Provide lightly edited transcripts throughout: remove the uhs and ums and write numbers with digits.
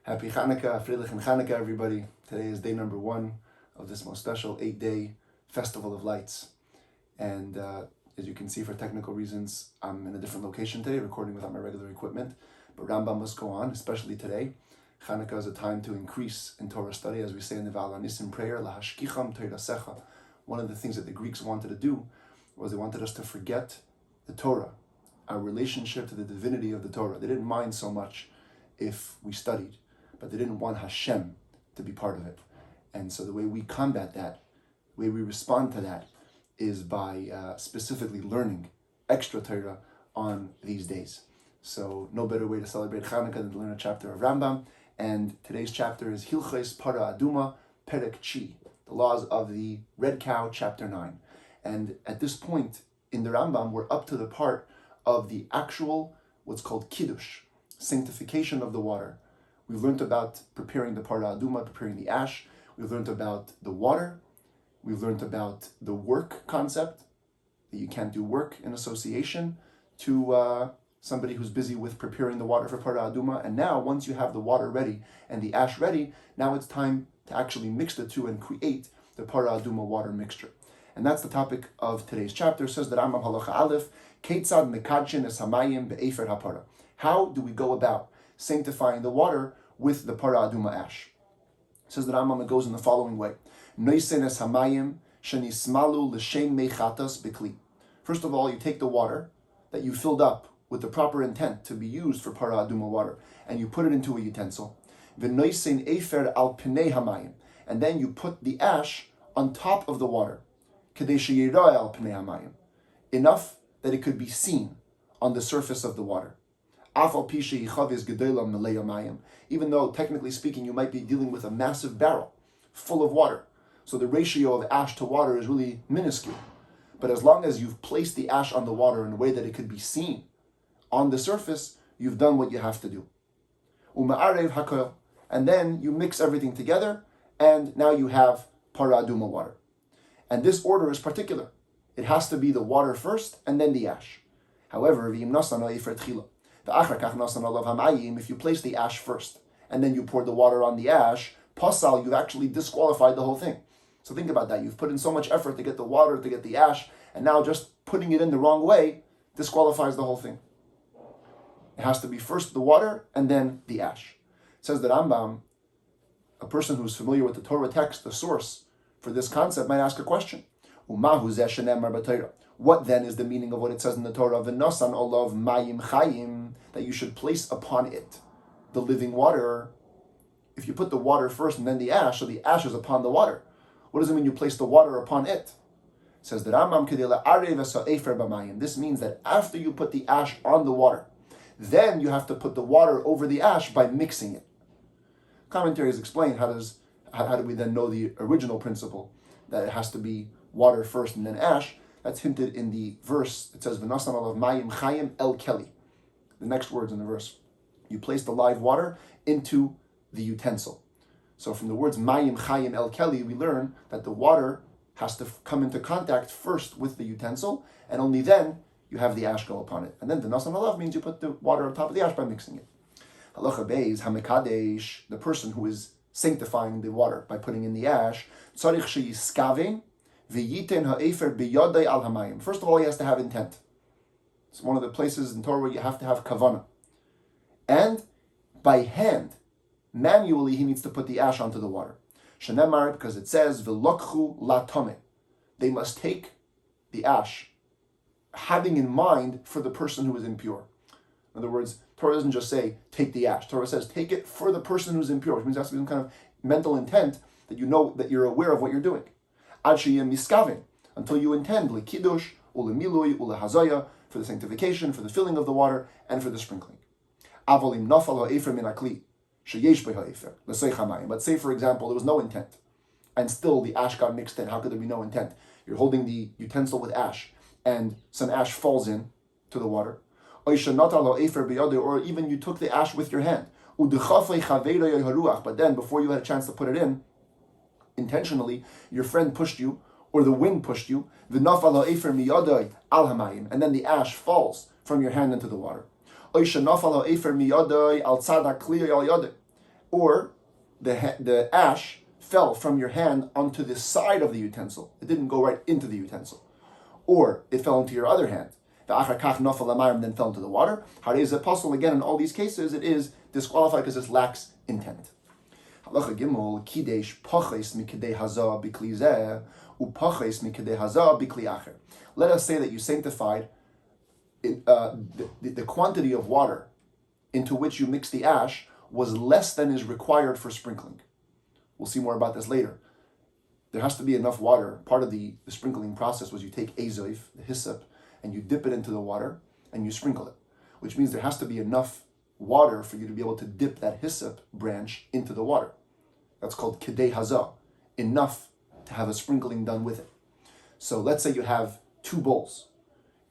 Happy Chanukah, Freilich and Chanukah, everybody. Today is day number 1 of this most special 8-day Festival of Lights. And as you can see, for technical reasons, I'm in a different location today, recording without my regular equipment. But Rambam must go on, especially today. Chanukah is a time to increase in Torah study, as we say in the Val Nisim prayer, Lahashkicham Teirasecha. One of the things that the Greeks wanted to do was they wanted us to forget the Torah, our relationship to the divinity of the Torah. They didn't mind so much if we studied, but they didn't want Hashem to be part of it. And so the way we combat that, the way we respond to that, is by specifically learning extra Torah on these days. So no better way to celebrate Chanukah than to learn a chapter of Rambam. And today's chapter is Hilchos Parah Adumah, Perek Chi, the laws of the red cow, chapter 9. And at this point in the Rambam, we're up to the part of the actual, what's called Kiddush, sanctification of the water. We've learned about preparing the Parah Adumah, preparing the ash. We've learned about the water. We've learned about the work concept, that you can't do work in association to somebody who's busy with preparing the water for Parah Adumah. And now, once you have the water ready and the ash ready, now it's time to actually mix the two and create the Parah Adumah water mixture. And that's the topic of today's chapter. It says that Rambam Halacha Aleph, Ketzad Mekadshin Es Hamayim Be'efer HaParah. How do we go about sanctifying the water with the Parah Adumah ash? It says that Rambam, it goes in the following way. Noisen es hamayim shenismalu l'shem mechatas b'kli. First of all, you take the water that you filled up with the proper intent to be used for Parah Adumah water, and you put it into a utensil. V'noisen efer al pnei hamayim. And then you put the ash on top of the water. Kedei sheyirah al pnei hamayim. Enough that it could be seen on the surface of the water. Even though, technically speaking, you might be dealing with a massive barrel full of water. So the ratio of ash to water is really minuscule. But as long as you've placed the ash on the water in a way that it could be seen on the surface, you've done what you have to do. And then you mix everything together, and now you have Parah Adumah water. And this order is particular. It has to be the water first, and then the ash. However, if you place the ash first, and then you pour the water on the ash, pasal, you've actually disqualified the whole thing. So think about that. You've put in so much effort to get the water, to get the ash, and now just putting it in the wrong way disqualifies the whole thing. It has to be first the water, and then the ash. It says that Rambam, a person who's familiar with the Torah text, the source for this concept, might ask a question. What then is the meaning of what it says in the Torah, V'nosan olav mayim chayim, that you should place upon it the living water? If you put the water first and then the ash, so the ash is upon the water. What does it mean you place the water upon it? It says that Rambam kedei la'arev ha'efer b'mayim. This means that after you put the ash on the water, then you have to put the water over the ash by mixing it. Commentaries explain how do we then know the original principle, that it has to be water first and then ash. That's hinted in the verse. It says, V'nasan olav mayim chayim el keli. The next words in the verse. You place the live water into the utensil. So from the words mayim chayim el keli, we learn that the water has to come into contact first with the utensil, and only then you have the ash go upon it. And then V'nasan olav means you put the water on top of the ash by mixing it. Halacha beis hamekadesh, the person who is sanctifying the water by putting in the ash, tzarich sheyiskavein v'yiten ha'efer biyadei al hamayim. First of all, he has to have intent. It's one of the places in Torah where you have to have kavanah. And by hand, manually, he needs to put the ash onto the water. Shenemar, because it says, v'lokchu latame. They must take the ash, having in mind for the person who is impure. In other words, Torah doesn't just say, take the ash. Torah says, take it for the person who's impure, which means there has to be some kind of mental intent that you know, that you're aware of what you're doing. Ad sheyem miskaven, until you intend lekiddush, ulemilui, ulehazaya, for the sanctification, for the filling of the water, and for the sprinkling. Avolim nafal ha'efer min akli, sheyesh b'ei ha'efer, l'sei chamayim. But say, for example, there was no intent, and still the ash got mixed in. How could there be no intent? You're holding the utensil with ash, and some ash falls in to the water. Or even you took the ash with your hand. But then, before you had a chance to put it in, intentionally, your friend pushed you, or the wind pushed you, and then the ash falls from your hand into the water. or the ash fell from your hand onto the side of the utensil. It didn't go right into the utensil. Or it fell into your other hand. Then fell into the water. Harei ze pasul. Again, in all these cases, it is disqualified because it lacks intent. Halacha Gimel Kidesh Paches Mikidei Hazah Bikli Zeh Upaches Mikidei Hazah Bikli Acher. Let us say that you sanctified the quantity of water into which you mix the ash was less than is required for sprinkling. We'll see more about this later. There has to be enough water. Part of the sprinkling process was you take azoif, the hyssop, and you dip it into the water and you sprinkle it, which means there has to be enough water for you to be able to dip that hyssop branch into the water. That's called kidei hazah, enough to have a sprinkling done with it. So let's say you have 2 bowls.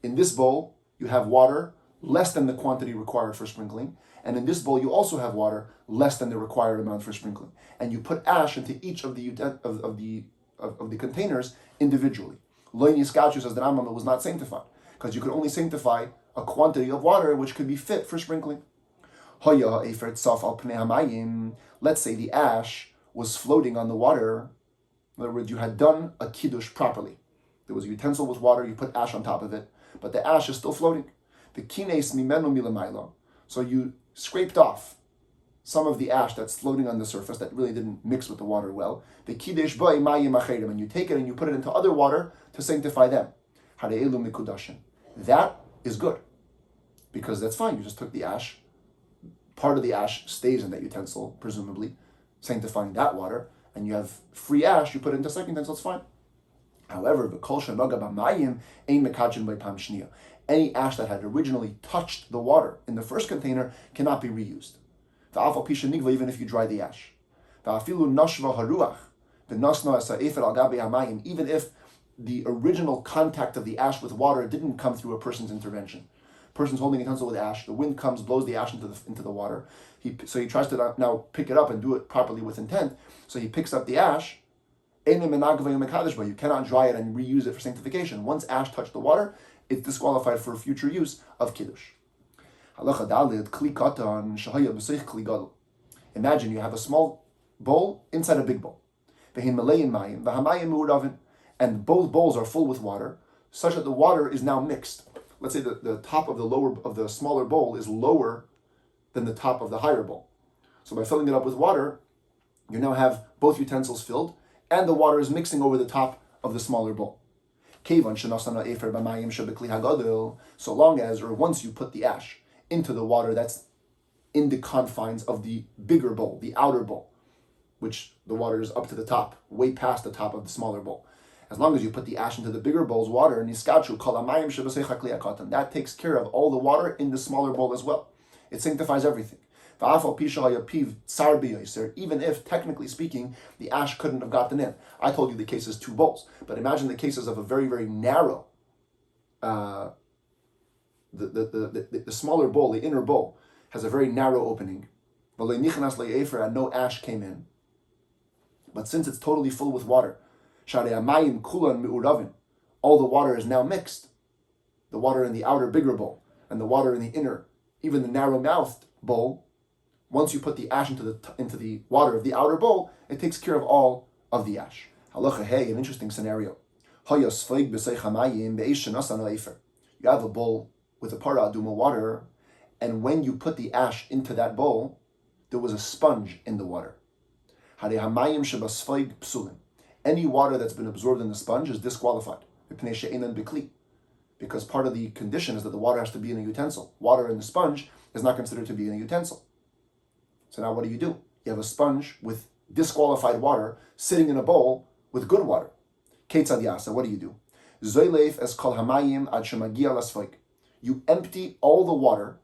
In this bowl, you have water less than the quantity required for sprinkling, and in this bowl you also have water less than the required amount for sprinkling. And you put ash into each of the containers individually. Lo niskachu, says the Rambam, it was not sanctified, because you could only sanctify a quantity of water which could be fit for sprinkling. Let's say the ash was floating on the water. In other words, you had done a kiddush properly. There was a utensil with water, you put ash on top of it, but the ash is still floating. So you scraped off some of the ash that's floating on the surface that really didn't mix with the water well. And you take it and you put it into other water to sanctify them. That is good, because that's fine. You just took the ash. Part of the ash stays in that utensil, presumably, sanctifying that water, and you have free ash, you put it into second utensil, it's fine. However, any ash that had originally touched the water in the first container cannot be reused, even if you dry the ash. Even if the original contact of the ash with water didn't come through a person's intervention. Person's holding a utensil with ash, the wind comes, blows the ash into the water. So he tries to now pick it up and do it properly with intent. So he picks up the ash. You cannot dry it and reuse it for sanctification. Once ash touched the water, it's disqualified for future use of kiddush. Imagine you have a small bowl inside a big bowl, and both bowls are full with water, such that the water is now mixed. Let's say the top of the smaller bowl is lower than the top of the higher bowl. So by filling it up with water, you now have both utensils filled, and the water is mixing over the top of the smaller bowl. So long as, or once you put the ash into the water that's in the confines of the bigger bowl, the outer bowl, which the water is up to the top, way past the top of the smaller bowl. As long as you put the ash into the bigger bowl's water, that takes care of all the water in the smaller bowl as well. It sanctifies everything. Even if, technically speaking, the ash couldn't have gotten in. I told you the case is 2 bowls, but imagine the cases of a very, very narrow, the smaller bowl, the inner bowl, has a very narrow opening, and no ash came in. But since it's totally full with water, all the water is now mixed. The water in the outer bigger bowl and the water in the inner, even the narrow-mouthed bowl. Once you put the ash into the water of the outer bowl, it takes care of all of the ash. Halacha hey, an interesting scenario. You have a bowl with a Parah Adumah water, and when you put the ash into that bowl, there was a sponge in the water. Any water that's been absorbed in the sponge is disqualified, because part of the condition is that the water has to be in a utensil. Water in the sponge is not considered to be in a utensil. So now what do? You have a sponge with disqualified water sitting in a bowl with good water. Ketzad yasa, what do? You empty all the water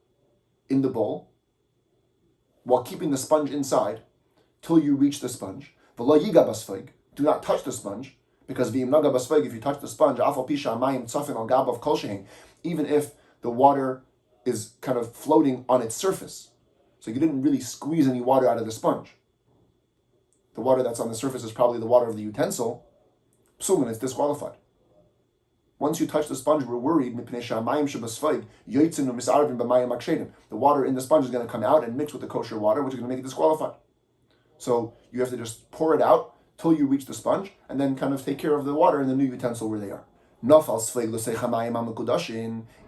in the bowl while keeping the sponge inside till you reach the sponge. Do not touch the sponge, because if you touch the sponge, even if the water is kind of floating on its surface, so you didn't really squeeze any water out of the sponge. The water that's on the surface is probably the water of the utensil. Psulim, it's disqualified. Once you touch the sponge, we're worried. The water in the sponge is going to come out and mix with the kosher water, which is going to make it disqualified. So you have to just pour it out till you reach the sponge, and then kind of take care of the water in the new utensil where they are.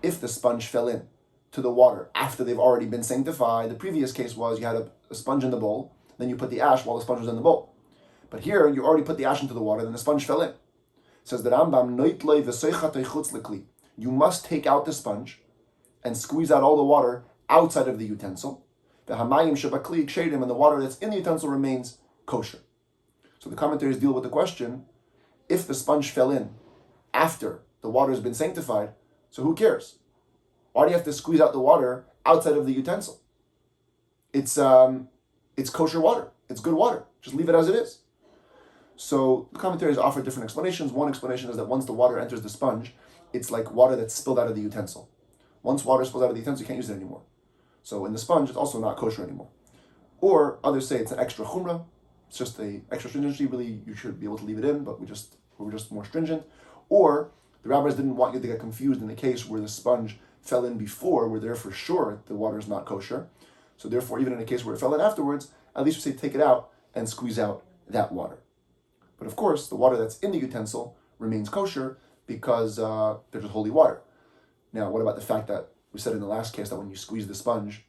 If the sponge fell in to the water after they've already been sanctified, the previous case was you had a sponge in the bowl, then you put the ash while the sponge was in the bowl. But here, you already put the ash into the water, then the sponge fell in. It says the Rambam, you must take out the sponge and squeeze out all the water outside of the utensil. And the water that's in the utensil remains kosher. So the commentaries deal with the question, if the sponge fell in after the water has been sanctified, so who cares? Why do you have to squeeze out the water outside of the utensil? It's kosher water. It's good water. Just leave it as it is. So the commentaries offer different explanations. One explanation is that once the water enters the sponge, it's like water that's spilled out of the utensil. Once water spills out of the utensil, you can't use it anymore. So in the sponge, it's also not kosher anymore. Or others say it's an extra chumrah. It's just a extra stringency. Really, you should be able to leave it in, but we're just more stringent. Or the rabbis didn't want you to get confused in the case where the sponge fell in before, where there for sure the water is not kosher. So therefore, even in a case where it fell in afterwards, at least we say take it out and squeeze out that water. But of course, the water that's in the utensil remains kosher because there's holy water. Now, what about the fact that we said in the last case that when you squeeze the sponge,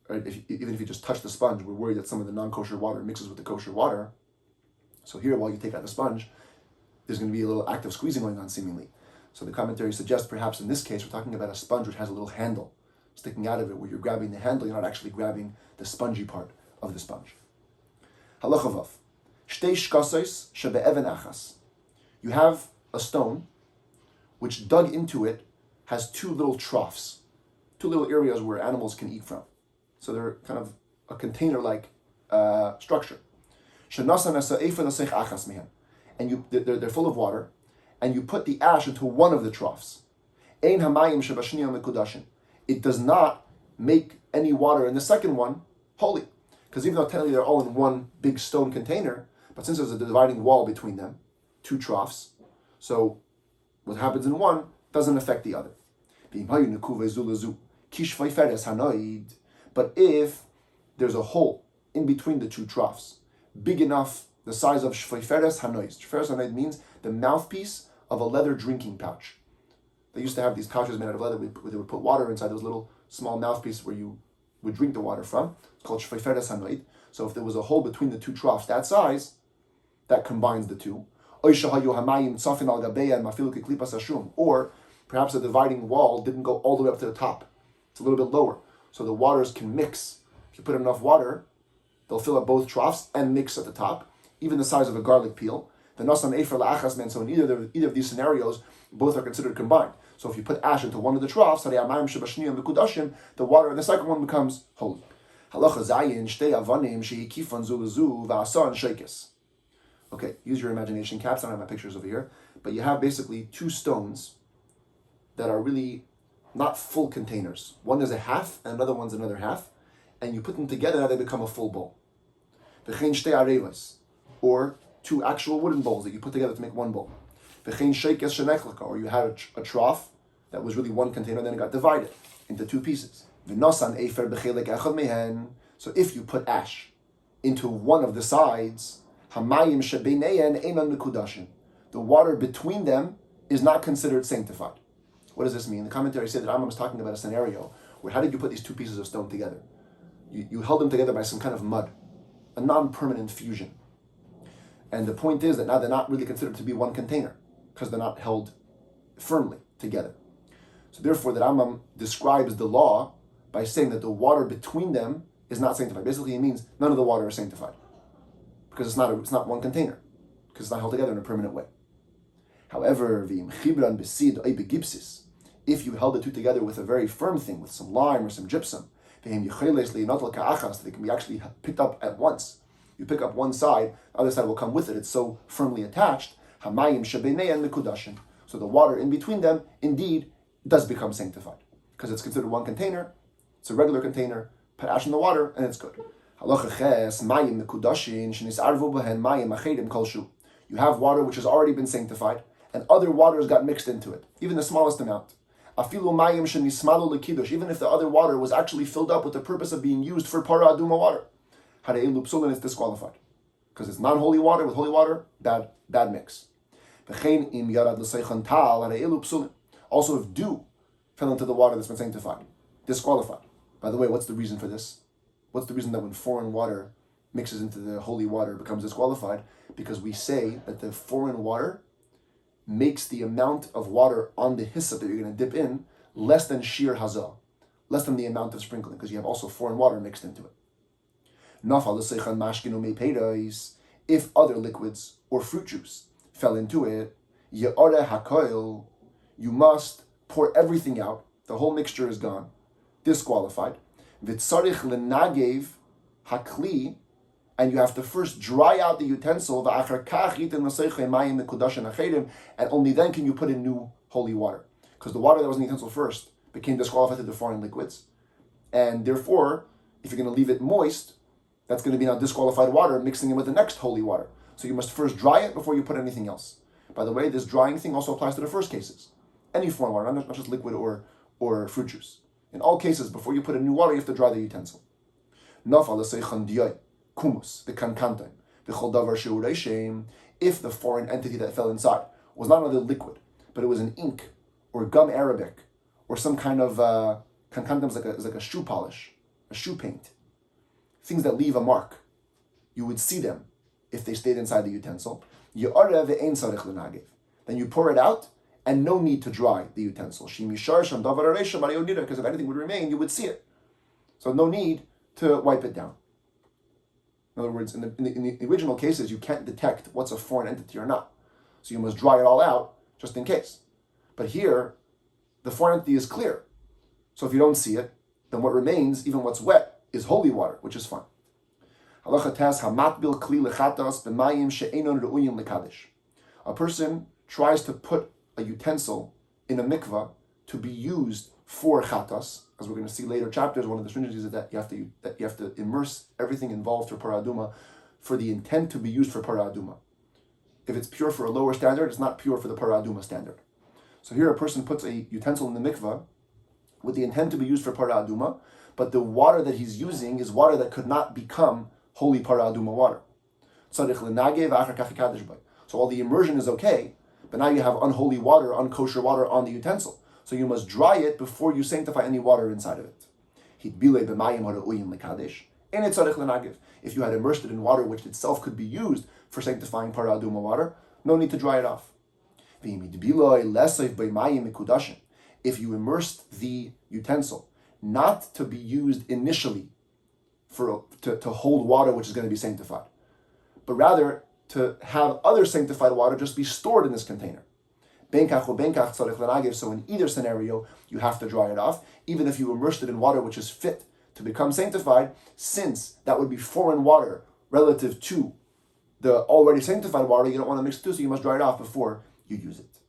or even if you just touch the sponge, we're worried that some of the non-kosher water mixes with the kosher water. So here, while you take out the sponge, there's going to be a little act of squeezing going on, seemingly. So the commentary suggests perhaps in this case, we're talking about a sponge which has a little handle sticking out of it, where you're grabbing the handle, you're not actually grabbing the spongy part of the sponge. Halacha vav. Shtei shkasos shebe'even achas. You have a stone which dug into it has two little troughs, two little areas where animals can eat from. So they're kind of a container-like structure. And they're full of water, and you put the ash into one of the troughs. It does not make any water in the second one holy. Because even though technically they're all in one big stone container, but since there's a dividing wall between them, two troughs, so what happens in one doesn't affect the other. But if there's a hole in between the two troughs, big enough, the size of shfeiferes hanoid. Shfeiferes hanoid means the mouthpiece of a leather drinking pouch. They used to have these pouches made out of leather where they would put water inside those little small mouthpiece where you would drink the water from. It's called shfeiferes hanoid. So if there was a hole between the two troughs that size, that combines the two. Or perhaps the dividing wall didn't go all the way up to the top. It's a little bit lower. So the waters can mix. If you put enough water, they'll fill up both troughs and mix at the top, even the size of a garlic peel. The nasan efer la'achas meant so in either of these scenarios, both are considered combined. So if you put ash into one of the troughs, the water in the second one becomes holy. Halacha zayin shtei avanim sheikifan zuluzu va'asan sheikis. Okay, use your imagination caps. I don't have my pictures over here, but you have basically two stones that are really not full containers. One is a half, and another one's another half, and you put them together, now they become a full bowl. V'chein shtei arevas, or two actual wooden bowls that you put together to make one bowl. V'chein sheikes shenechlaka, or you had a trough that was really one container, then it got divided into two pieces. V'nosan efer b'chelik echad mehen. So if you put ash into one of the sides, hamayim shebeineyen einan mekudashin. The water between them is not considered sanctified. What does this mean? The commentary said that Rambam was talking about a scenario where how did you put these two pieces of stone together? You held them together by some kind of mud, a non-permanent fusion. And the point is that now they're not really considered to be one container because they're not held firmly together. So therefore, the Rambam describes the law by saying that the water between them is not sanctified. Basically, it means none of the water is sanctified because it's not one container because it's not held together in a permanent way. However, if you held the two together with a very firm thing, with some lime or some gypsum, they can be actually picked up at once. You pick up one side, the other side will come with it. It's so firmly attached. So the water in between them, indeed, does become sanctified. Because it's considered one container, it's a regular container, put ash in the water, and it's good. You have water which has already been sanctified, and other waters got mixed into it, even the smallest amount. Even if the other water was actually filled up with the purpose of being used for Parah Adumah water. Hare'ilu psulin, it's disqualified. Because it's non-holy water with holy water, bad mix. V'chein im yarad l'seichan tal, hare'ilu psulin. Also, if dew fell into the water that's been sanctified, disqualified. By the way, what's the reason for this? What's the reason that when foreign water mixes into the holy water, it becomes disqualified? Because we say that the foreign water makes the amount of water on the hyssop that you're going to dip in less than sheer hazah, less than the amount of sprinkling, because you have also foreign water mixed into it. If other liquids or fruit juice fell into it, you must pour everything out. The whole mixture is gone, disqualified. And you have to first dry out the utensil, and only then can you put in new holy water. Because the water that was in the utensil first became disqualified to the foreign liquids. And therefore, if you're going to leave it moist, that's going to be now disqualified water mixing in with the next holy water. So you must first dry it before you put anything else. By the way, this drying thing also applies to the first cases. Any foreign water, not just liquid or fruit juice. In all cases, before you put in new water, you have to dry the utensil. Kumus, the kankantim, the choldavar she'ureishem, if the foreign entity that fell inside was not another liquid, but it was an ink or gum arabic or some kind of kankantim is like a shoe polish, a shoe paint, things that leave a mark. You would see them if they stayed inside the utensil. Then you pour it out, and no need to dry the utensil. Because if anything would remain, you would see it. So no need to wipe it down. In other words, in the original cases, you can't detect what's a foreign entity or not. So you must dry it all out, just in case. But here, the foreign entity is clear. So if you don't see it, then what remains, even what's wet, is holy water, which is fine. A person tries to put a utensil in a mikvah to be used for chatas. As we're going to see later chapters, one of the stringencies is that you have to immerse everything involved for Parah Adumah for the intent to be used for Parah Adumah. If it's pure for a lower standard, it's not pure for the Parah Adumah standard. So here a person puts a utensil in the mikvah with the intent to be used for Parah Adumah, but the water that he's using is water that could not become holy Parah Adumah water. So all the immersion is okay, but now you have unholy water, unkosher water on the utensil. So you must dry it before you sanctify any water inside of it. If you had immersed it in water which itself could be used for sanctifying Parah Adumah water, no need to dry it off. If you immersed the utensil not to be used initially to hold water which is going to be sanctified, but rather to have other sanctified water just be stored in this container. So in either scenario, you have to dry it off, even if you immersed it in water which is fit to become sanctified, since that would be foreign water relative to the already sanctified water. You don't want to mix the two, so you must dry it off before you use it.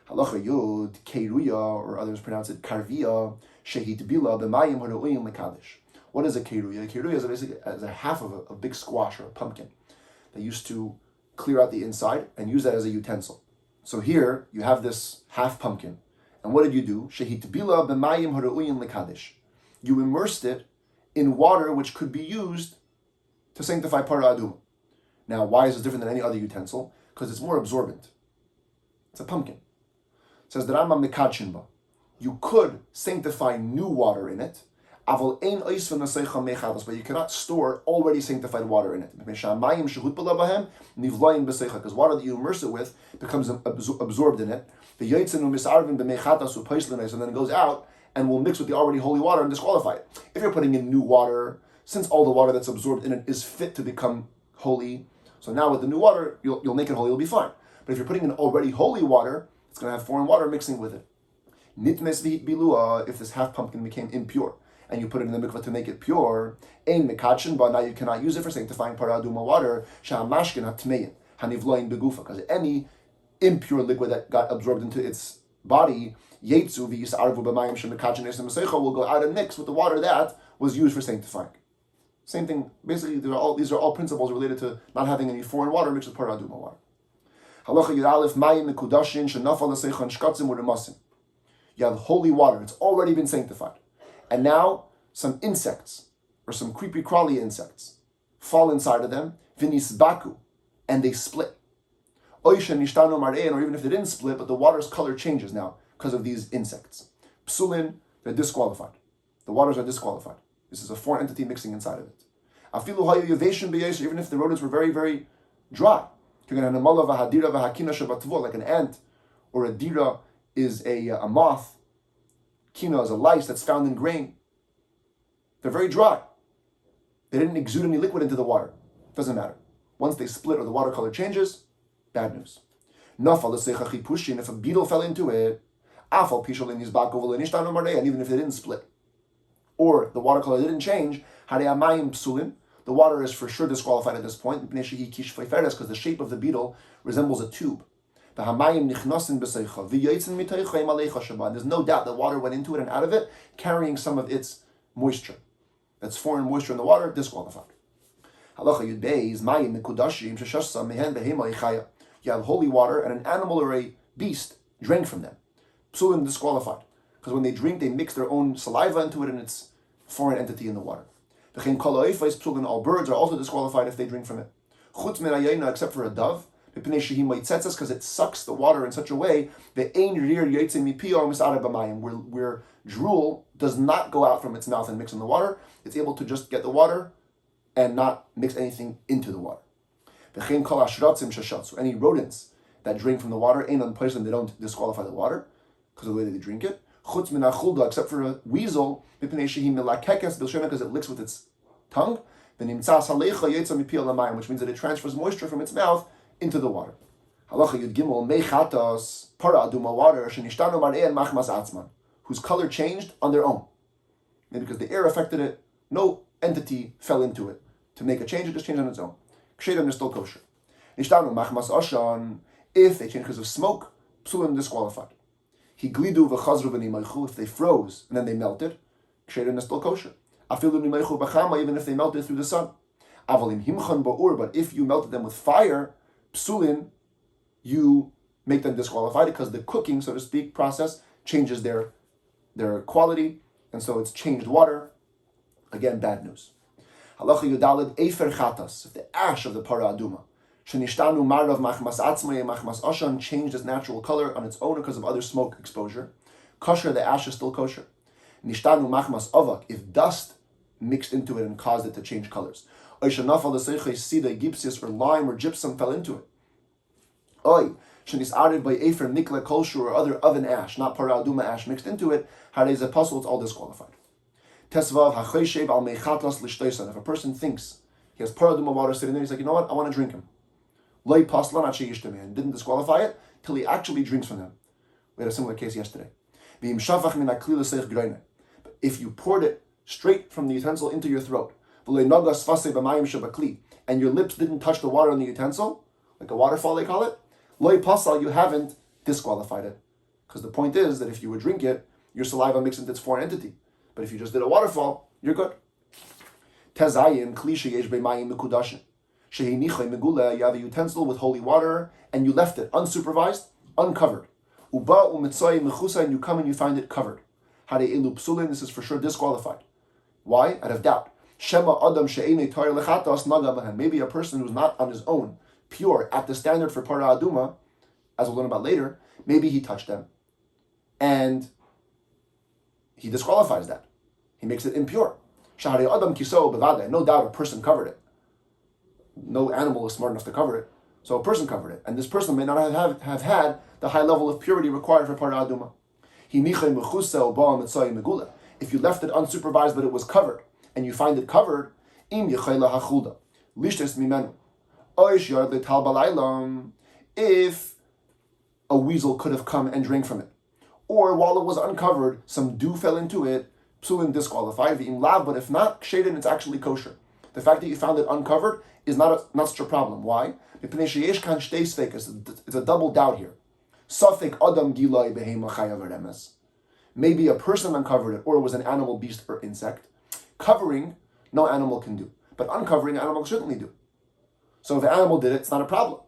Halacha Yud, Keiruya, or others pronounce it Karviya, Shehit Bila, B'mayim Haru'im Lekadesh. What is a Keiruya? A Keiruya is basically a half of a big squash or a pumpkin. They used to clear out the inside and use that as a utensil. So here you have this half pumpkin, and what did you do? Shehit Bila B'mayim Haru'im Lekadesh. You immersed it in water which could be used to sanctify Parah Adumah. Now, why is this different than any other utensil? Because it's more absorbent. It's a pumpkin. It says the Rambam mekadshin. You could sanctify new water in it, but you cannot store already sanctified water in it. Because water that you immerse it with becomes absorbed in it. And then it goes out and will mix with the already holy water and disqualify it. If you're putting in new water, since all the water that's absorbed in it is fit to become holy, so now with the new water, you'll make it holy, it'll be fine. But if you're putting in already holy water, it's going to have foreign water mixing with it. Nitmes v'hit bilua, if this half pumpkin became impure, and you put it in the mikvah to make it pure, ein mekadshin, but now you cannot use it for sanctifying Parah Adumah water, sha'amashkin hatmeyin, hanivloin begufa, because any impure liquid that got absorbed into its body, yetzu v'yisarvu b'mayim shemekadshin esem mesecha, will go out and mix with the water that was used for sanctifying. Same thing, basically, these are all principles related to not having any foreign water mixed with Parah Adumah water. Halacha Yud Aleph mayim mekudashin shenafal l'seicha shkatzim u'remasim. You have holy water, it's already been sanctified. And now, some insects, or some creepy crawly insects, fall inside of them, vinisbaku, and they split. Oisha nishtanu mar'ein, or even if they didn't split, but the water's color changes now because of these insects. Psulin, they're disqualified. The waters are disqualified. This is a foreign entity mixing inside of it. Afilu hayu yaveshin b'yosher, even if the rodents were very, very dry. Like an ant, or a dira is a moth. Kina is a lice that's found in grain. They're very dry. They didn't exude any liquid into the water. Doesn't matter. Once they split or the water color changes, bad news. If a beetle fell into it, and even if they didn't split, or the water color didn't change, the water is for sure disqualified at this point because the shape of the beetle resembles a tube. There's no doubt that water went into it and out of it, carrying some of its moisture. That's foreign moisture in the water, disqualified. You have holy water and an animal or a beast drank from them. Psulim disqualified. Because when they drink, they mix their own saliva into it and it's a foreign entity in the water. All birds are also disqualified if they drink from it. Except for a dove, because it sucks the water in such a way that where drool does not go out from its mouth and mix in the water, it's able to just get the water and not mix anything into the water. Any rodents that drink from the water, they don't disqualify the water because of the way that they drink it. Except for a weasel, because it licks with its tongue, which means that it transfers moisture from its mouth into the water. Parah Adumah water, whose color changed on their own. And because the air affected it, no entity fell into it to make a change, it just changed on its own. Kshedim is still kosher. If they change because of smoke, psulim disqualified. If they froze and then they melted, kshedim is still kosher. Even if they melted through the sun. But if you melted them with fire, psulin, you make them disqualified because the cooking, so to speak, process changes their quality, and so it's changed water. Again, bad news. Halacha Yudalid Efer Chatas, if the ash of the Parah Adumah, Shenishtanu Marav Machmas Atzmai Machmas Ashan, changed its natural color on its own because of other smoke exposure. Kosher, the ash is still kosher. Nishtanu Machmas Avak, if dust mixed into it and caused it to change colors. Oishanafal the Seiche Sida, Gipsis, or lime or gypsum fell into it. Oy, Shenisarib by Efer Nikla Kolshu, or other oven ash, not Parah Adumah ash mixed into it, Harez Apostle, it's all disqualified. Tesvav hachoshev al mechatas lishtoisan. If a person thinks he has Parah Adumah water sitting there, he's like, you know what, I want to drink him. Loi paslan ache yishtameh, didn't disqualify it till he actually drinks from them. We had a similar case yesterday. V'im shafach min akli l'seich groine. If you poured it straight from the utensil into your throat, v'loi nagas fasei b'mayim shabakli, and your lips didn't touch the water in the utensil, like a waterfall they call it, loi pasal, you haven't disqualified it. Because the point is that if you would drink it, your saliva mixed into its foreign entity. But if you just did a waterfall, you're good. Tezayim klisha yesh b'mayim mekudashin. Shehinichoi megula, you have a utensil with holy water, and you left it unsupervised, uncovered. Uba umitzoi mechusa, and you come and you find it covered. Hare elu psulin, this is for sure disqualified. Why? Out of doubt. Shema adam she'enei tar lechatas naga b'hem. Maybe a person who's not on his own, pure, at the standard for Parah Adumah, as we'll learn about later, maybe he touched them, and he disqualifies that. He makes it impure. Shahari adam kiso bevade. No doubt a person covered it. No animal is smart enough to cover it. So a person covered it. And this person may not have had the high level of purity required for Parah Adumah. If you left it unsupervised but it was covered, and you find it covered, if a weasel could have come and drank from it, or while it was uncovered, some dew fell into it, psulim disqualified, but if not, kshedim, it's actually kosher. The fact that you found it uncovered is not such a problem. Why? It's a double doubt here. Maybe a person uncovered it, or it was an animal, beast, or insect. Covering, no animal can do. But uncovering, animal certainly do. So if an animal did it, it's not a problem.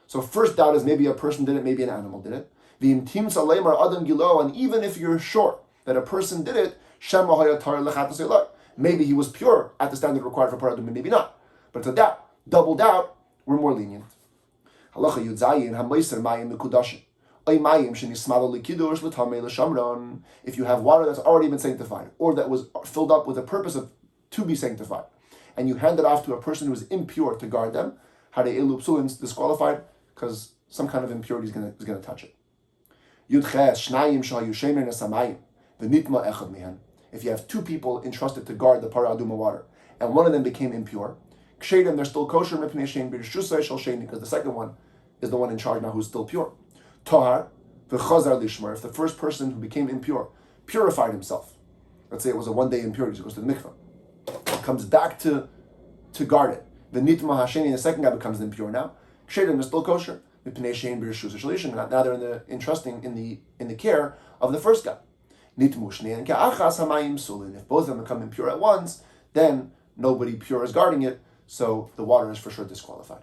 So first doubt is maybe a person did it, maybe an animal did it. And even if you're sure that a person did it, maybe he was pure at the standard required for Parah Adumah, maybe not. But it's a doubt, double doubt, we're more lenient. Halacha Yud Zayin Hamoiser Mayim Mekudashin. If you have water that's already been sanctified, or that was filled up with a purpose of to be sanctified, and you hand it off to a person who is impure to guard them, Hare Elu Psulim is disqualified because some kind of impurity is going to touch it. If you have two people entrusted to guard the Parah Adumah water, and one of them became impure, they're still kosher because the second one is the one in charge now who's still pure. Tahar, v'chazar lishmar, if the first person who became impure purified himself, let's say it was a one-day impurity, he goes to the mikvah, comes back to guard it. The nitma hasheni, the second guy becomes impure now. Kshedim is still kosher. Now they're entrusting in the care of the first guy. Nitmu shnein ka'achas hamayim sulin. If both of them become impure at once, then nobody pure is guarding it, so the water is for sure disqualified.